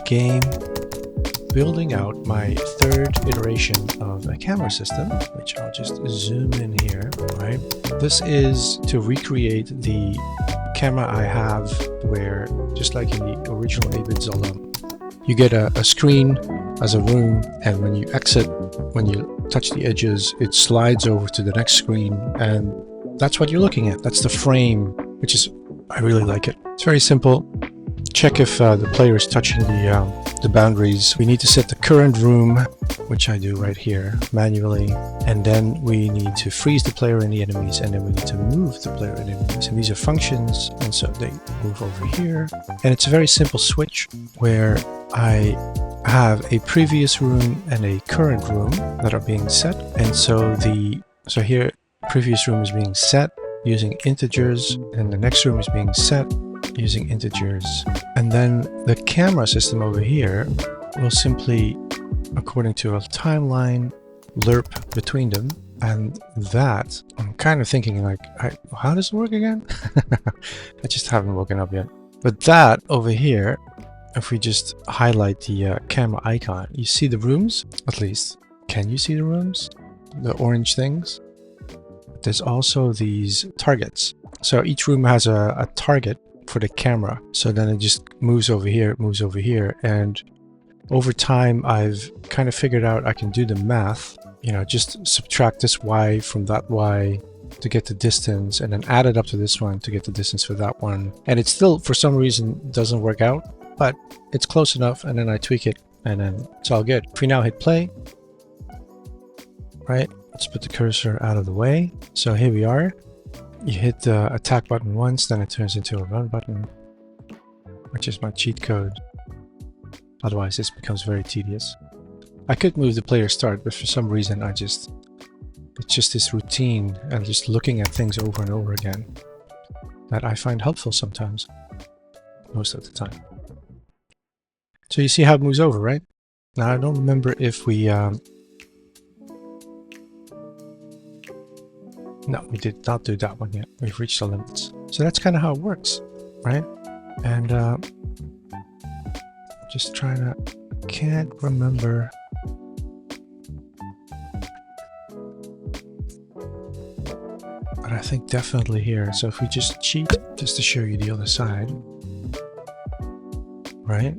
game building out my third iteration of a camera system, which I'll just zoom in here, right? This is to recreate the camera I have where, just like in the original 8-bit Zelda, you get a screen as a room, and when you exit, when you touch the edges, it slides over to the next screen, and that's what you're looking at. That's the frame, which is, I really like it. It's very simple. Check if the player is touching the boundaries. We need to set the current room, which I do right here manually, and then we need to freeze the player and the enemies, and then we need to move the player and enemies, and these are functions, and so they move over here. And it's a very simple switch where I have a previous room and a current room that are being set, and so here previous room is being set using integers, and the next room is being set using integers, and then the camera system over here will simply, according to a timeline, lerp between them. And that, I'm kind of thinking like, how does it work again? I just haven't woken up yet. But that over here, if we just highlight the camera icon, you see the rooms, at least. Can you see the rooms? The orange things? There's also these targets. So each room has a target for the camera, so then it just moves over here, and over time I've kind of figured out I can do the math, you know, just subtract this y from that y to get the distance, and then add it up to this one to get the distance for that one, and it still for some reason doesn't work out, but it's close enough, and then I tweak it and then it's all good. If we now hit play, right, let's put the cursor out of the way. So here we are. You hit the attack button once, then it turns into a run button, which is my cheat code. Otherwise this becomes very tedious. I could move the player start, but for some reason it's just this routine and just looking at things over and over again that I find helpful sometimes, most of the time. So you see how it moves over, right? Now I don't remember if we no, we did not do that one yet. We've reached the limits. So that's kind of how it works, right? And just trying to, can't remember. But I think definitely here. So if we just cheat, just to show you the other side, right?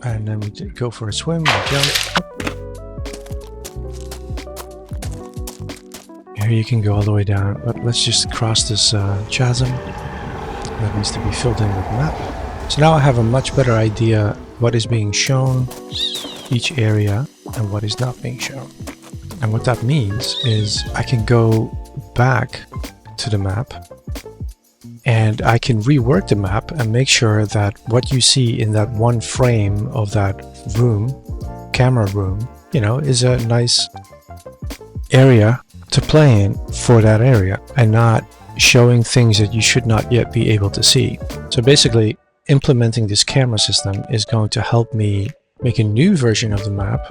And then we go for a swim, we jump. Here you can go all the way down, but let's just cross this chasm that needs to be filled in with the map. So now I have a much better idea what is being shown, each area, and what is not being shown. And what that means is I can go back to the map and I can rework the map and make sure that what you see in that one frame of that room, camera room, you know, is a nice area to play in for that area, and not showing things that you should not yet be able to see. So basically, implementing this camera system is going to help me make a new version of the map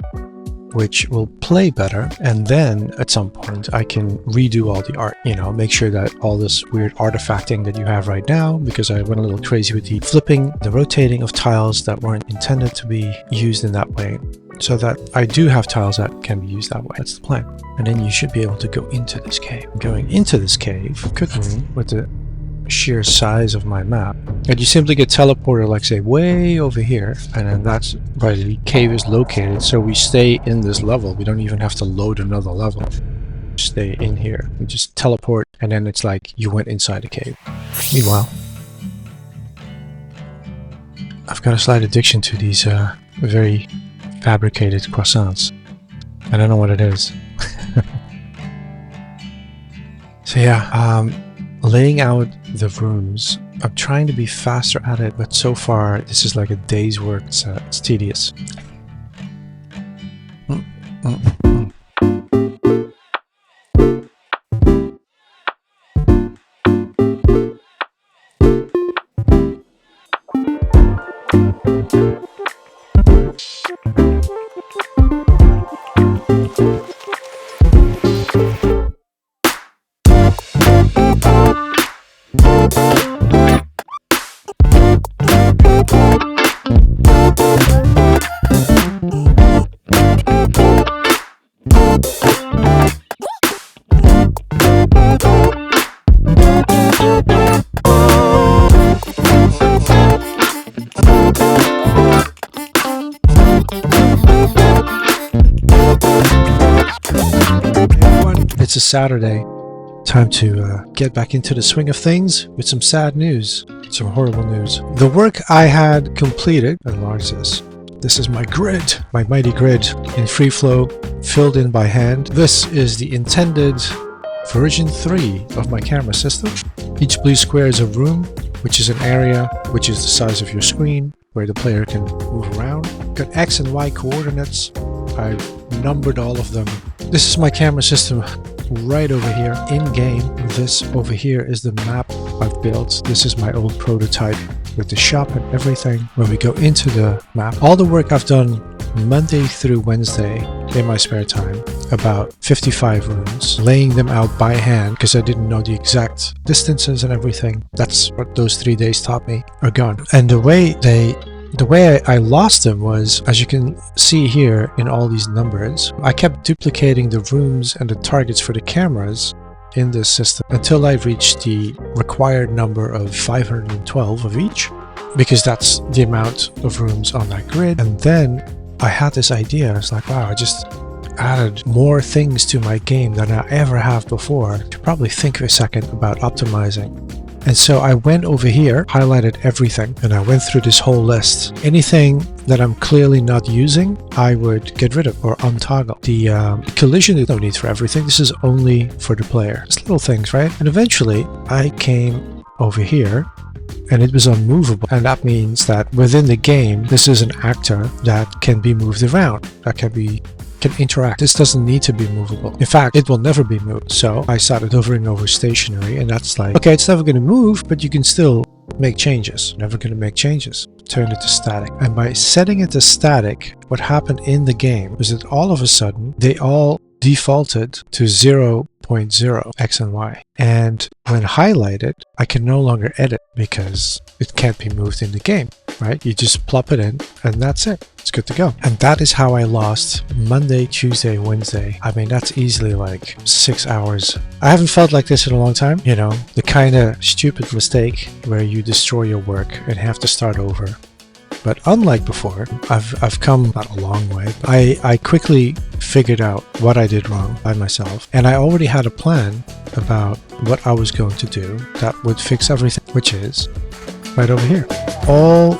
which will play better, and then at some point I can redo all the art, you know, make sure that all this weird artifacting that you have right now, because I went a little crazy with the flipping, the rotating of tiles that weren't intended to be used in that way, so that I do have tiles that can be used that way. That's the plan. And then you should be able to go into this cave. Going into this cave could mean, with the sheer size of my map, that you simply get teleported, like say way over here, and then that's where the cave is located, so we stay in this level. We don't even have to load another level. Stay in here. We just teleport, and then it's like you went inside the cave. Meanwhile, I've got a slight addiction to these very fabricated croissants. I don't know what it is. So yeah, laying out the rooms. I'm trying to be faster at it, but so far this is like a day's work. It's tedious. It's a Saturday. Time to get back into the swing of things with some sad news, some horrible news. The work I had completed, enlarge this. This is my grid, my mighty grid in Freeflow, filled in by hand. This is the intended version 3 of my camera system. Each blue square is a room, which is an area which is the size of your screen, where the player can move around. Got X and Y coordinates. I numbered all of them. This is my camera system right over here in game. This over here is the map I've built. This is my old prototype with the shop and everything. When we go into the map, all the work I've done Monday through Wednesday in my spare time, about 55 rooms, laying them out by hand because I didn't know the exact distances and everything. That's what those 3 days taught me, are gone. And the way I lost them was, as you can see here in all these numbers, I kept duplicating the rooms and the targets for the cameras in this system until I reached the required number of 512 of each, because that's the amount of rooms on that grid. And then I had this idea. I was like, wow, I just added more things to my game than I ever have before. I should probably think a second about optimizing. And so I went over here, highlighted everything, and I went through this whole list. Anything that I'm clearly not using, I would get rid of or untoggle. The collision, there's no need for everything. This is only for the player. It's little things, right? And eventually I came over here and it was unmovable. And that means that within the game, this is an actor that can be moved around, that can interact. This doesn't need to be movable. In fact, it will never be moved. So I started hovering over stationary, and that's like, okay, it's never going to move, but you can still make changes. Never going to make changes. Turn it to static. And by setting it to static, what happened in the game was that all of a sudden, they all defaulted to 0.0 X and Y. And when highlighted, I can no longer edit because it can't be moved in the game, right? You just plop it in and that's it. It's good to go. And that is how I lost Monday, Tuesday, Wednesday. I mean, that's easily like 6 hours. I haven't felt like this in a long time. You know, the kind of stupid mistake where you destroy your work and have to start over. But unlike before, I've come not a long way. But I quickly figured out what I did wrong by myself. And I already had a plan about what I was going to do that would fix everything, which is right over here. All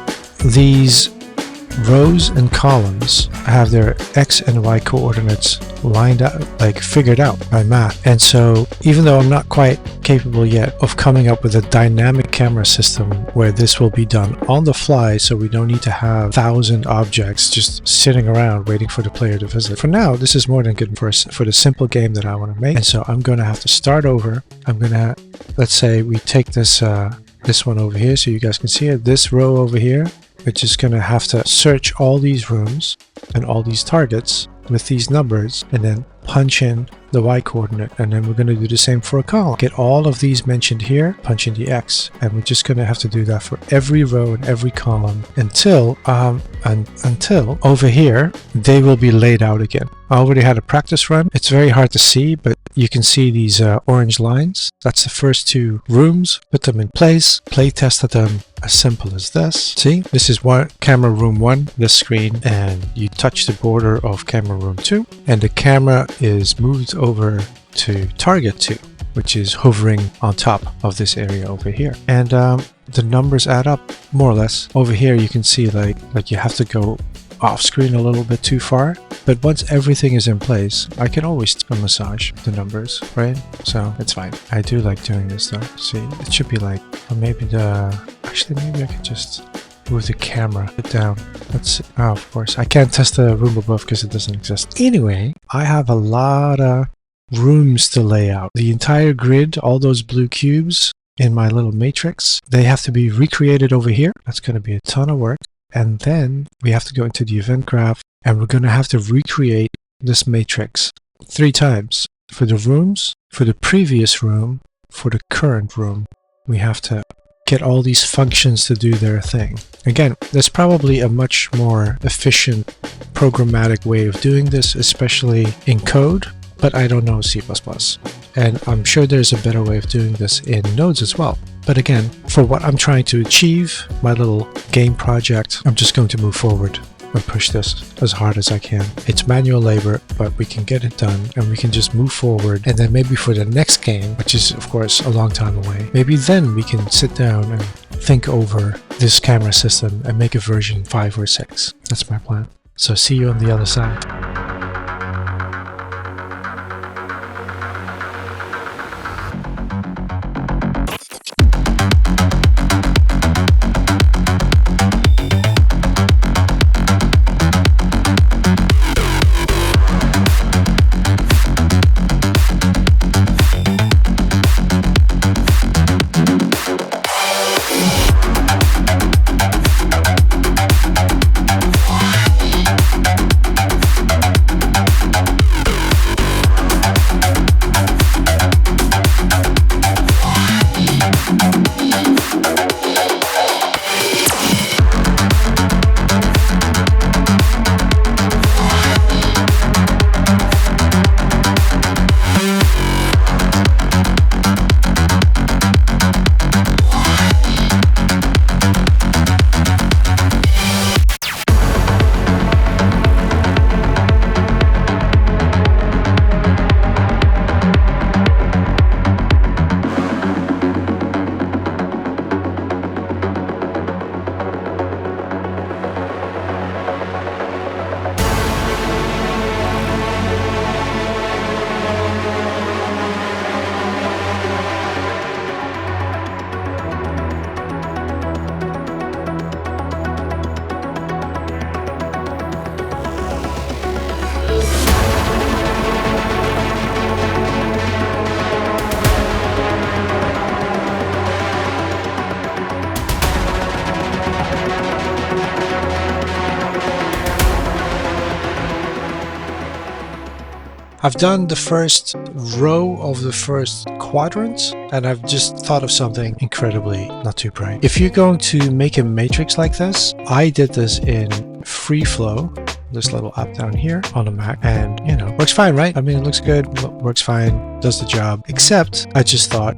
these rows and columns have their X and Y coordinates lined out, like figured out by math. And so even though I'm not quite capable yet of coming up with a dynamic camera system where this will be done on the fly, so we don't need to have 1,000 objects just sitting around waiting for the player to visit. For now, this is more than good for the simple game that I want to make. And so I'm going to have to start over. I'm going to, let's say we take this one over here so you guys can see it. This row over here, we're just going to have to search all these rooms and all these targets with these numbers and then punch in the Y coordinate, and then we're going to do the same for a column. Get all of these mentioned here, punch in the X, and we're just going to have to do that for every row and every column until over here they will be laid out again. I already had a practice run. It's very hard to see, but you can see these orange lines. That's the first 2 rooms. Put them in place, play tested them as simple as this. See, this is camera room 1, this screen, and you touch the border of camera room 2, and the camera is moved over to target 2, which is hovering on top of this area over here. And the numbers add up more or less. Over here you can see like you have to go off screen a little bit too far, but once everything is in place, I can always massage the numbers, right? So it's fine. I do like doing this though. See, it should be like, or maybe maybe I could just move the camera down. Let's see. Oh, of course I can't test the room above because it doesn't exist. Anyway, I have a lot of rooms to lay out. The entire grid, all those blue cubes in my little matrix, they have to be recreated over here. That's going to be a ton of work. And then we have to go into the event graph and we're going to have to recreate this matrix 3 times. For the rooms, for the previous room, for the current room. We have to get all these functions to do their thing. Again, there's probably a much more efficient programmatic way of doing this, especially in code, but I don't know C++. And I'm sure there's a better way of doing this in nodes as well. But again, for what I'm trying to achieve, my little game project, I'm just going to move forward and push this as hard as I can. It's manual labor, but we can get it done and we can just move forward. And then maybe for the next game, which is of course a long time away, maybe then we can sit down and think over this camera system and make a version 5 or 6. That's my plan. So see you on the other side. I've done the first row of the first quadrant, and I've just thought of something incredibly not too bright. If you're going to make a matrix like this, I did this in Freeflow, this little app down here on the Mac, and you know, works fine, right? I mean, it looks good, works fine, does the job, except I just thought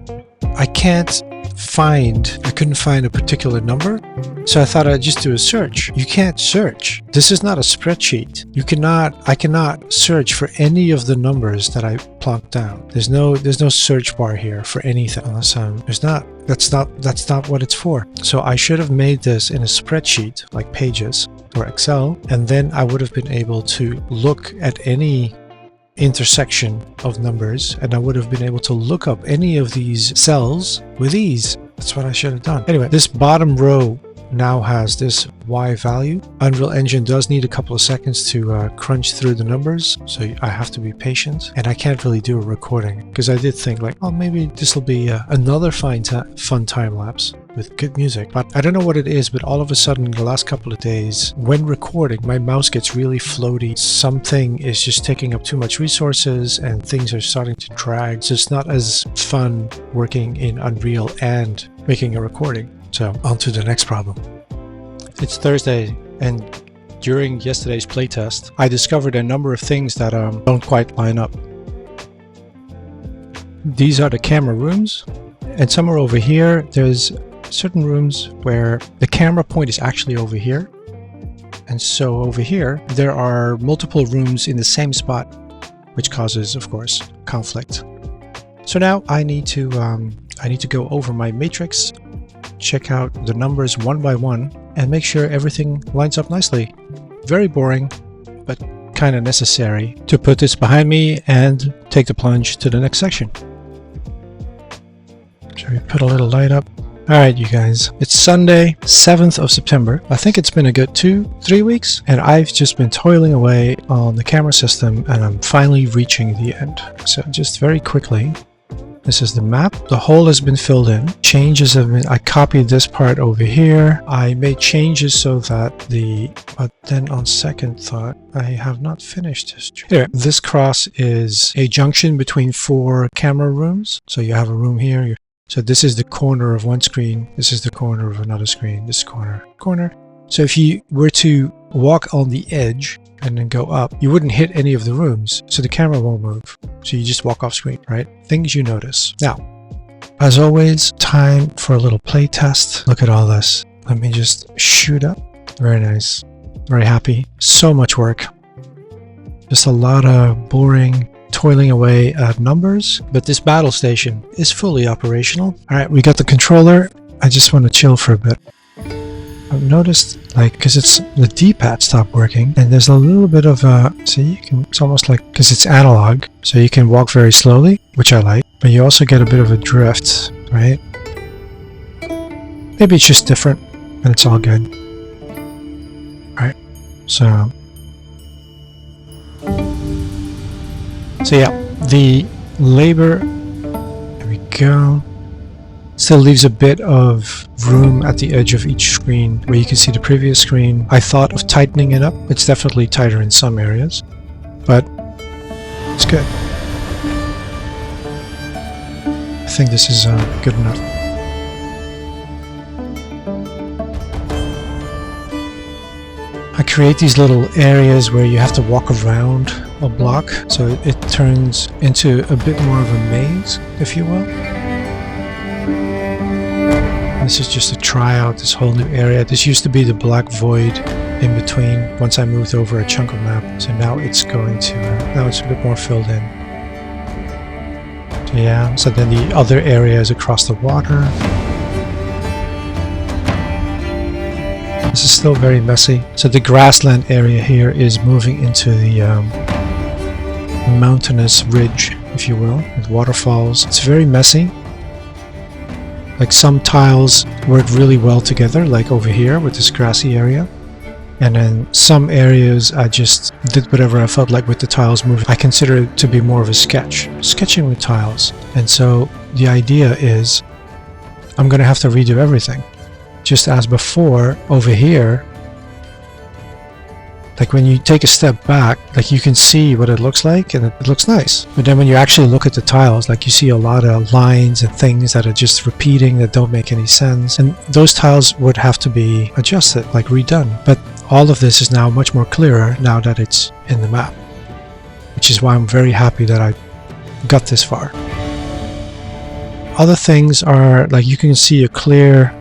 I couldn't find a particular number, so I thought I'd just do a search. You can't search. This is not a spreadsheet. I cannot search for any of the numbers that I plonked down. There's no search bar here for anything unless that's not what it's for. So I should have made this in a spreadsheet like Pages or Excel, and then I would have been able to look at any intersection of numbers, and I would have been able to look up any of these cells with ease. That's what I should have done. Anyway, this bottom row now has this Y value. Unreal Engine does need a couple of seconds to crunch through the numbers, so I have to be patient, and I can't really do a recording because I did think like, oh, maybe this will be another fun time lapse with good music, but I don't know what it is, but all of a sudden the last couple of days when recording my mouse gets really floaty. Something is just taking up too much resources and things are starting to drag, so it's not as fun working in Unreal and making a recording. So on to the next problem. It's Thursday, and during yesterday's playtest I discovered a number of things that don't quite line up. These are the camera rooms, and somewhere over here there's certain rooms where the camera point is actually over here, and so over here there are multiple rooms in the same spot, which causes, of course, conflict. So now I need to go over my matrix, check out the numbers one by one, and make sure everything lines up nicely. Very boring, but kind of necessary to put this behind me and take the plunge to the next section. Shall we put a little light up? Alright, you guys, it's Sunday, 7th of September. I think it's been a good 2-3 weeks, and I've just been toiling away on the camera system, and I'm finally reaching the end. So just very quickly, this is the map. The hole has been filled in. Changes have been, I copied this part over here. I made changes so that but then on second thought, I have not finished this. Here, this cross is a junction between 4 camera rooms. So you have a room here. So this is the corner of one screen. This is the corner of another screen. This corner. So if you were to walk on the edge and then go up, you wouldn't hit any of the rooms, so the camera won't move. So you just walk off screen, right? Things you notice. Now, as always, time for a little play test. Look at all this. Let me just shoot up. Very nice. very happy. So much work. Just a lot of boring toiling away at numbers, but this battle station is fully operational. Alright, we got the controller. I just want to chill for a bit. I've noticed, like, because it's the D-pad stopped working, and there's a little bit of a, see, you can, it's almost like, because it's analog, so you can walk very slowly, which I like, but you also get a bit of a drift, right? Maybe it's just different, and it's all good. Alright, so yeah, the labor, there we go, still leaves a bit of room at the edge of each screen where you can see the previous screen. I thought of tightening it up. It's definitely tighter in some areas, but it's good. I think this is good enough. I create these little areas where you have to walk around a block, so it turns into a bit more of a maze, if you will. This is just to try out this whole new area. This used to be the black void in between once I moved over a chunk of map, so now it's going to, now it's a bit more filled in. So yeah, so then the other areas across the water. This is still very messy. So the grassland area here is moving into the mountainous ridge, if you will, with waterfalls. It's very messy. Like some tiles work really well together, like over here with this grassy area. And then some areas I just did whatever I felt like with the tiles moving. I consider it to be more of a sketch, sketching with tiles. And so the idea is I'm going to have to redo everything. Just as before, over here, like when you take a step back, like you can see what it looks like and it looks nice. But then when you actually look at the tiles, like you see a lot of lines and things that are just repeating that don't make any sense. And those tiles would have to be adjusted, like redone. But all of this is now much more clearer now that it's in the map. Which is why I'm very happy that I got this far. Other things are, like you can see a clear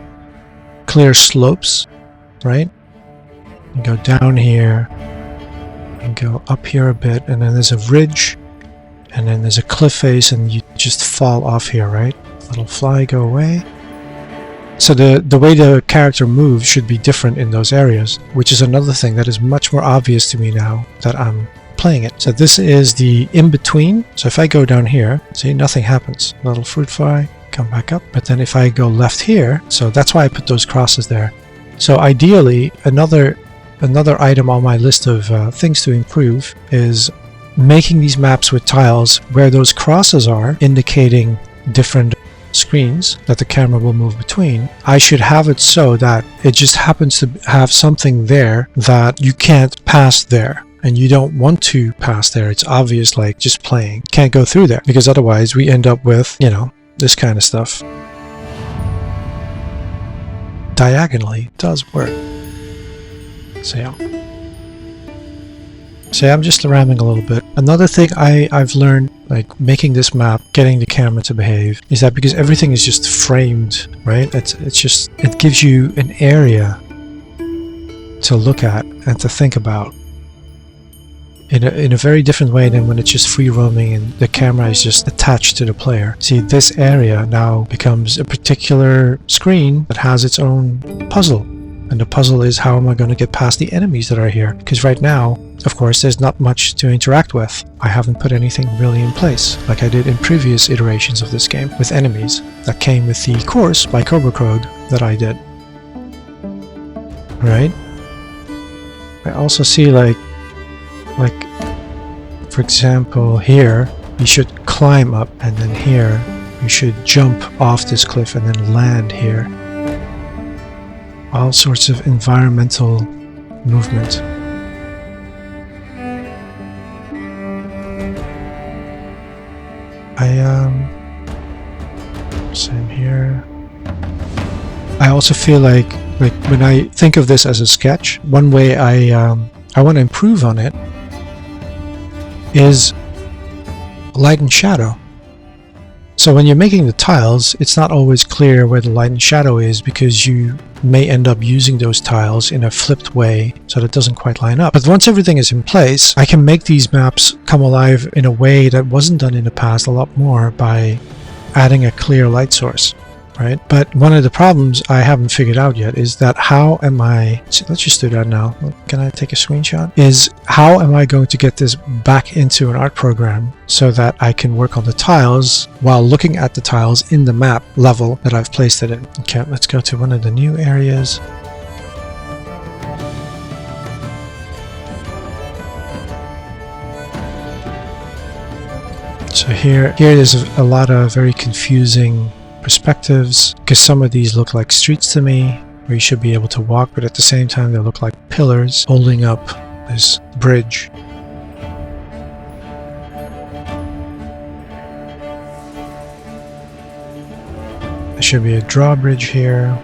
slopes, right? You go down here and go up here a bit, and then there's a ridge, and then there's a cliff face, and you just fall off here, right? Little fly, go away. So the way the character moves should be different in those areas, which is another thing that is much more obvious to me now that I'm playing it. So this is the in-between. So if I go down here, see, nothing happens. Little fruit fly, come back up. But then if I go left here, so that's why I put those crosses there. So ideally, another item on my list of things to improve is making these maps with tiles where those crosses are indicating different screens that the camera will move between. I should have it so that it just happens to have something there that you can't pass there. And you don't want to pass there. It's obvious, like just playing. Can't go through there because otherwise we end up with, you know, this kind of stuff. Diagonally does work. So yeah, I'm just ramming a little bit. Another thing I've learned, like making this map, getting the camera to behave, is that because everything is just framed, right? It gives you an area to look at and to think about in a very different way than when it's just free roaming and the camera is just attached to the player. See, this area now becomes a particular screen that has its own puzzle. And the puzzle is, how am I going to get past the enemies that are here? Because right now, of course, there's not much to interact with. I haven't put anything really in place, like I did in previous iterations of this game, with enemies that came with the course by Cobra Code that I did. Right? I also see like, for example, here, you should climb up, and then here, you should jump off this cliff and then land here. All sorts of environmental movement. Same here. I also feel like when I think of this as a sketch, one way I want to improve on it is light and shadow. So when you're making the tiles, it's not always clear where the light and shadow is because you may end up using those tiles in a flipped way so that it doesn't quite line up. But once everything is in place, I can make these maps come alive in a way that wasn't done in the past a lot more by adding a clear light source, right? But one of the problems I haven't figured out yet is that how am I, let's just do that now. Can I take a screenshot? Is how am I going to get this back into an art program so that I can work on the tiles while looking at the tiles in the map level that I've placed it in. Okay, let's go to one of the new areas. So here there's a lot of very confusing perspectives because some of these look like streets to me where you should be able to walk, but at the same time they look like pillars holding up this bridge. There should be a drawbridge here.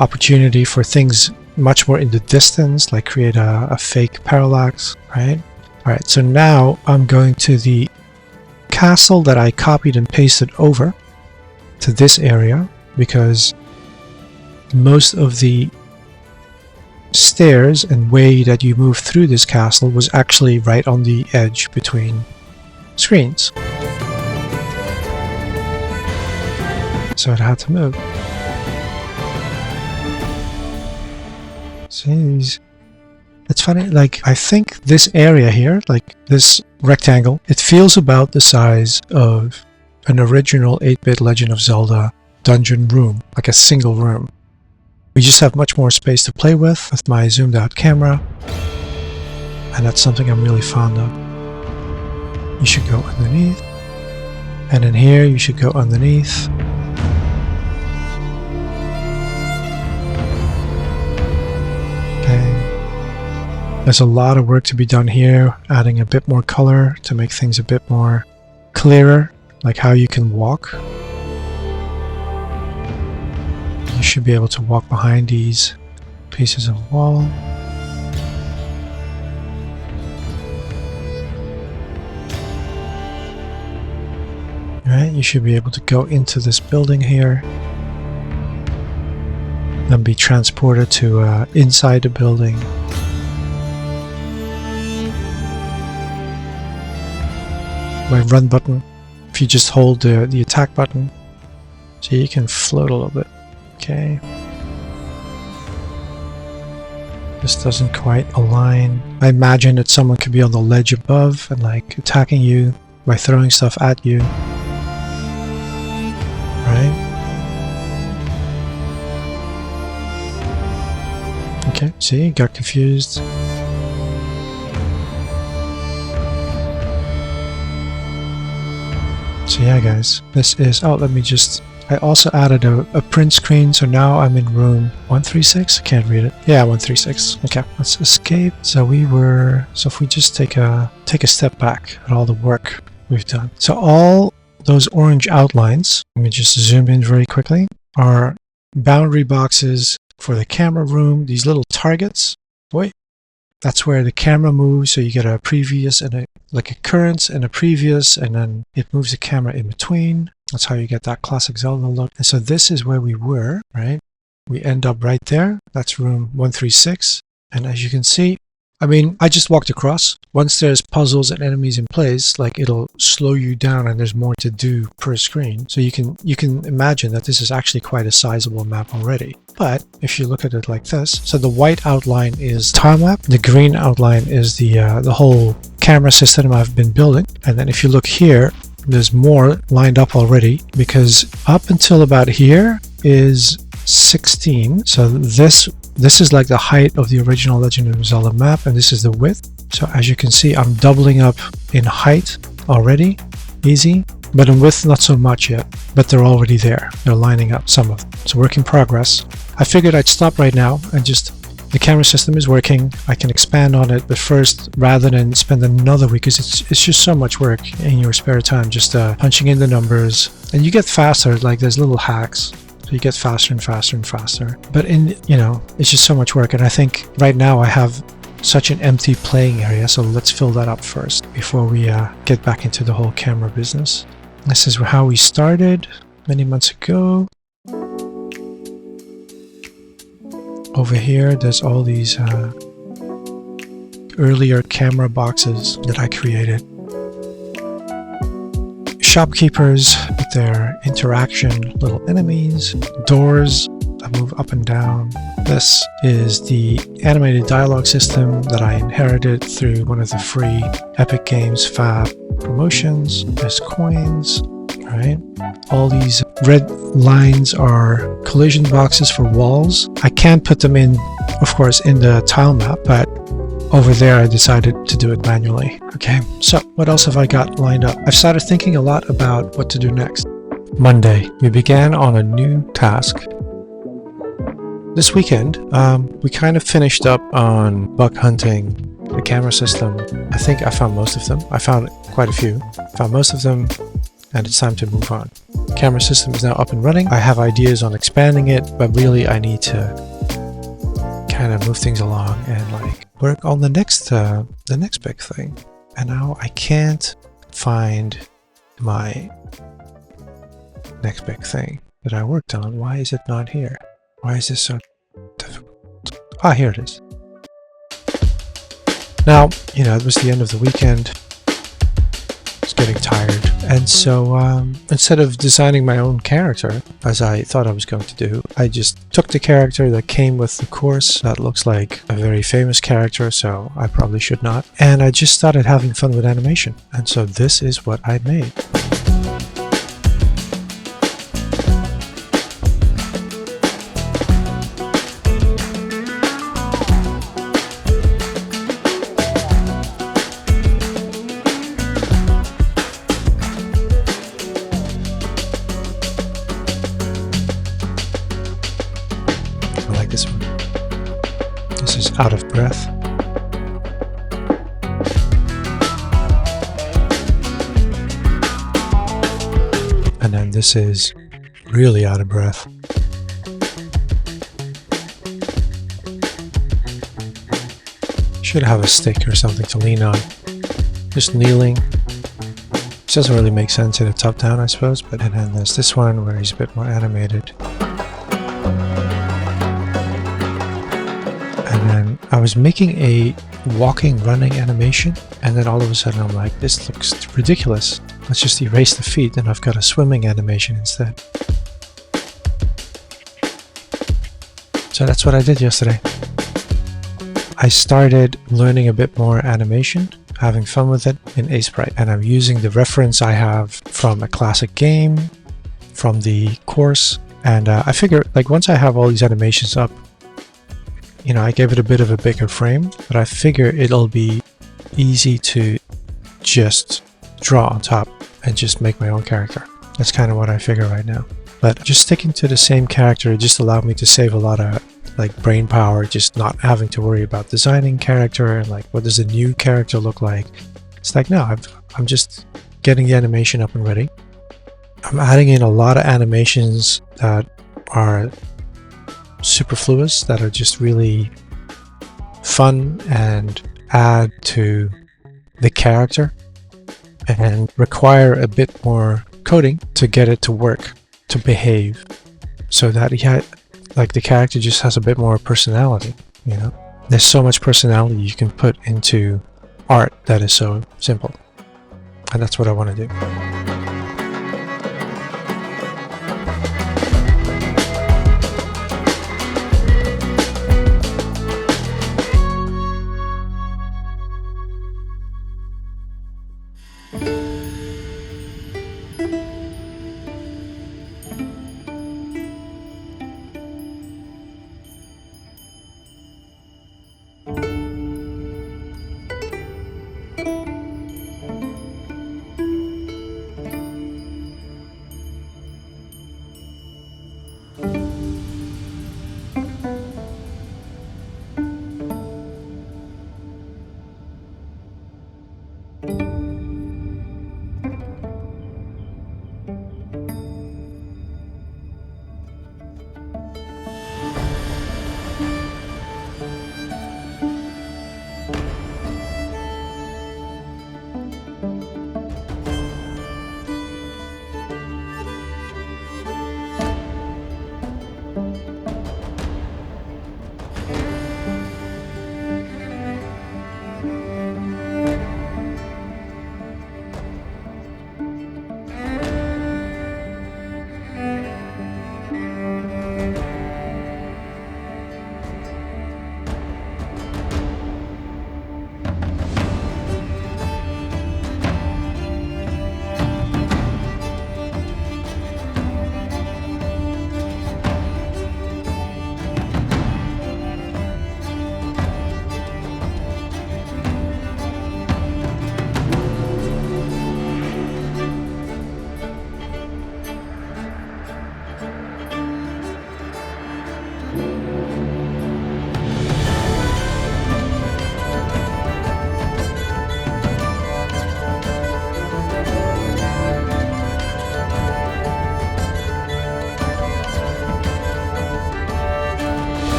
Opportunity for things much more in the distance, like create a fake parallax, right? Alright, so now I'm going to the castle that I copied and pasted over to this area because most of the stairs and way that you move through this castle was actually right on the edge between screens. So it had to move. See, it's funny, like I think this area here, like this rectangle, it feels about the size of an original 8-bit Legend of Zelda dungeon room, like a single room. We just have much more space to play with my zoomed out camera, and that's something I'm really fond of. You should go underneath, and in here you should go underneath. There's a lot of work to be done here, adding a bit more color to make things a bit more clearer, like how you can walk. You should be able to walk behind these pieces of wall. Right, you should be able to go into this building here and be transported to inside the building. My run button, if you just hold the attack button, so you can float a little bit. Okay. This doesn't quite align. I imagine that someone could be on the ledge above and like attacking you by throwing stuff at you. Right? Okay, see, got confused. So yeah guys, this is, oh let me just, I also added a print screen, so now I'm in room 136, I can't read it. Yeah, 136, okay, let's escape. So if we just take a step back at all the work we've done. So all those orange outlines, let me just zoom in very quickly, are boundary boxes for the camera room, these little targets. Wait. That's where the camera moves, so you get a previous and a current and a previous, and then it moves the camera in between. That's how you get that classic Zelda look. And so this is where we were, right? We end up right there. That's room 136. And as you can see, I mean, I just walked across. Once there's puzzles and enemies in place, like it'll slow you down and there's more to do per screen. So you can imagine that this is actually quite a sizable map already. But if you look at it like this, so the white outline is timelapse, the green outline is the whole camera system I've been building. And then if you look here, there's more lined up already because up until about here is 16. So this is like the height of the original Legend of Zelda map, and this is the width. So as you can see, I'm doubling up in height already, easy, but in width not so much yet, but they're already there. They're lining up, some of them. It's a work in progress. I figured I'd stop right now and just, the camera system is working. I can expand on it, but first, rather than spend another week, because it's just so much work in your spare time, just punching in the numbers, and you get faster, like there's little hacks. So you get faster and faster and faster. But it's just so much work. And I think right now I have such an empty playing area. So let's fill that up first before we get back into the whole camera business. This is how we started many months ago. Over here, there's all these earlier camera boxes that I created. Shopkeepers with their interaction, little enemies, doors that move up and down. This is the animated dialogue system that I inherited through one of the free Epic Games Fab promotions. There's coins, right? All these red lines are collision boxes for walls. I can't put them in, of course, in the tile map, but over there I decided to do it manually. Okay, so what else have I got lined up? I've started thinking a lot about what to do next. Monday, we began on a new task. This weekend, we kind of finished up on bug hunting the camera system. I think I found most of them. I found quite a few. Found most of them, and it's time to move on. Camera system is now up and running. I have ideas on expanding it, but really I need to kind of move things along and like work on the next big thing. And now I can't find my next big thing that I worked on. Why is it not here? Why is this so difficult? Ah, here it is. Now, it was the end of the weekend. I was getting tired. And so instead of designing my own character, as I thought I was going to do, I just took the character that came with the course that looks like a very famous character, so I probably should not. And I just started having fun with animation. And so this is what I made. This one. This is out of breath. And then this is really out of breath. Should have a stick or something to lean on. Just kneeling. This doesn't really make sense in a top down, I suppose, but and then there's this one where he's a bit more animated. And then I was making a walking, running animation, and then all of a sudden I'm like, this looks ridiculous. Let's just erase the feet, and I've got a swimming animation instead. So that's what I did yesterday. I started learning a bit more animation, having fun with it in Sprite, and I'm using the reference I have from a classic game, from the course, and I figure like once I have all these animations up, I gave it a bit of a bigger frame, but I figure it'll be easy to just draw on top and just make my own character. That's kind of what I figure right now. But just sticking to the same character just allowed me to save a lot of like brain power, just not having to worry about designing character and like what does a new character look like. It's like, no, I'm just getting the animation up and ready. I'm adding in a lot of animations that are superfluous, that are just really fun and add to the character and require a bit more coding to get it to work, to behave, so that the character just has a bit more personality. There's so much personality you can put into art that is so simple, and that's what I want to do.